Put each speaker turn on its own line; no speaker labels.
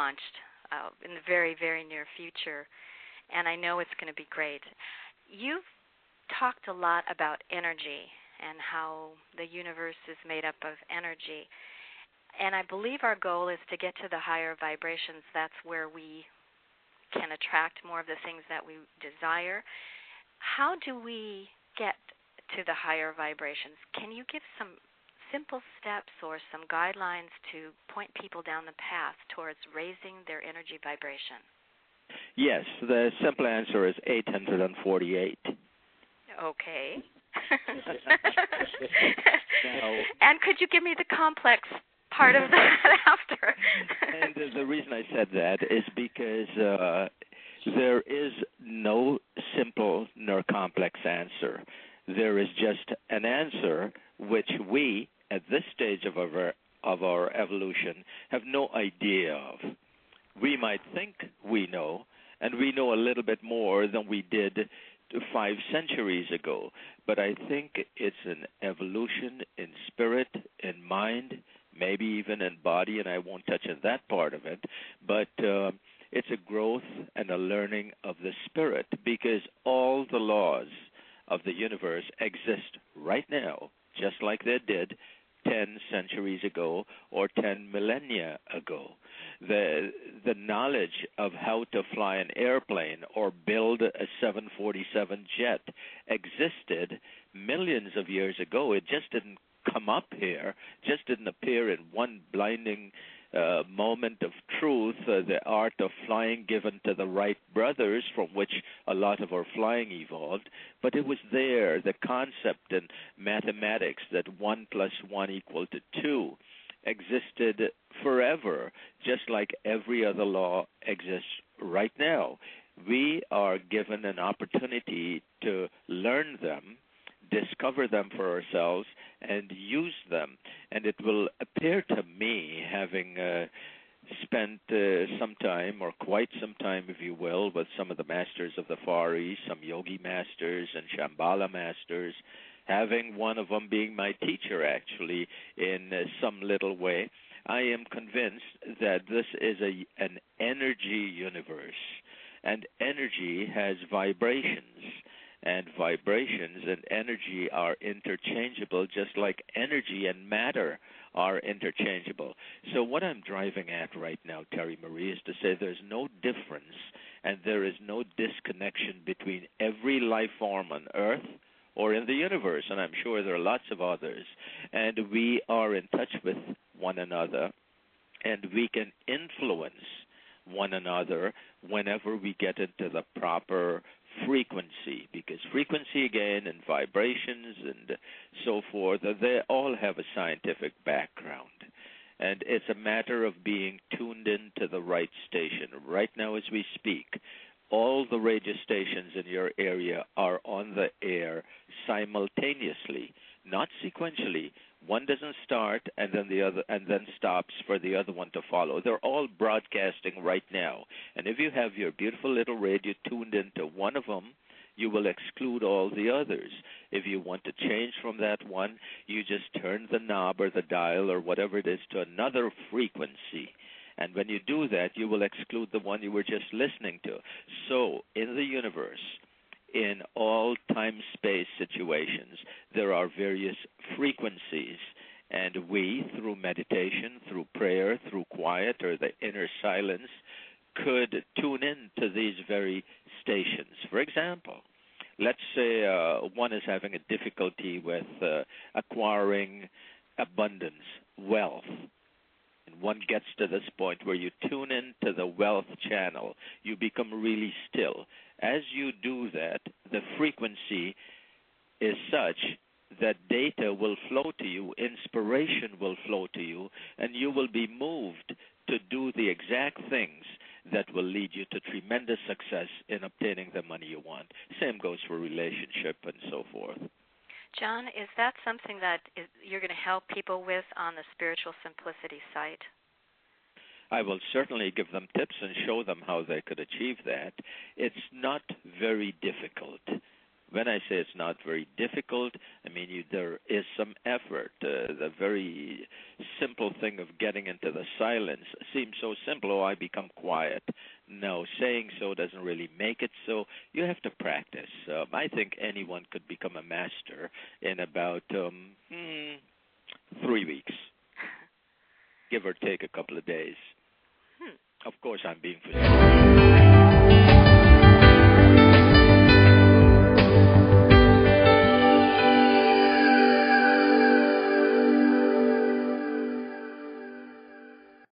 launched in the very, very near future, and I know it's going to be great. You've talked a lot about energy and how the universe is made up of energy, and I believe our goal is to get to the higher vibrations. That's where we can attract more of the things that we desire. How do we get to the higher vibrations? Can you give some simple steps or some guidelines to point people down the path towards raising their energy vibration?
Yes, the simple answer is 848.
Okay.
Now,
and could you give me the complex part of that after?
And the reason I said that is because there is no simple nor complex answer. There is just an answer which we, at this stage of our evolution, have no idea of. We might think we know, and we know a little bit more than we did 5 centuries ago. But I think it's an evolution in spirit, in mind, maybe even in body, and I won't touch on that part of it. But it's a growth and a learning of the spirit, because all the laws of the universe exist right now, just like they did 10 centuries ago or 10 millennia ago. The knowledge of how to fly an airplane or build a 747 jet existed millions of years ago. It just didn't come up here, just didn't appear in one blinding moment of truth, the art of flying given to the Wright brothers, from which a lot of our flying evolved. But it was there, the concept in mathematics that 1 + 1 = 2 existed forever, just like every other law exists right now. We are given an opportunity to learn them, discover them for ourselves, and use them. And it will appear to me, having spent some time, or quite some time, if you will, with some of the masters of the Far East, some yogi masters and Shambhala masters, having one of them being my teacher, actually, in some little way, I am convinced that this is an energy universe, and energy has vibrations. And vibrations and energy are interchangeable, just like energy and matter are interchangeable. So what I'm driving at right now, Terry Marie, is to say there's no difference and there is no disconnection between every life form on Earth or in the universe, and I'm sure there are lots of others. And we are in touch with one another, and we can influence one another whenever we get into the proper frequency, because frequency, again, and vibrations and so forth, they all have a scientific background. And it's a matter of being tuned into the right station. Right now as we speak, all the radio stations in your area are on the air simultaneously, not sequentially. One doesn't start and then the other, and then stops for the other one to follow. They're all broadcasting right now. And if you have your beautiful little radio tuned into one of them, you will exclude all the others. If you want to change from that one, you just turn the knob or the dial or whatever it is to another frequency. And when you do that, you will exclude the one you were just listening to. So in the universe, in all time-space situations, there are various frequencies, and we, through meditation, through prayer, through quiet, or the inner silence, could tune in to these very stations. For example, let's say one is having a difficulty with acquiring abundance, wealth. And one gets to this point where you tune into the wealth channel. You become really still. As you do that, the frequency is such that data will flow to you, inspiration will flow to you, and you will be moved to do the exact things that will lead you to tremendous success in obtaining the money you want. Same goes for relationship and so forth.
John, is that something that you're going to help people with on the Spiritual Simplicity site?
I will certainly give them tips and show them how they could achieve that. It's not very difficult. When I say it's not very difficult, I mean there is some effort. The very simple thing of getting into the silence seems so simple. Oh, I become quiet. No, saying so doesn't really make it so. You have to practice. I think anyone could become a master in about 3 weeks, give or take a couple of days. Of course, I'm being facetious.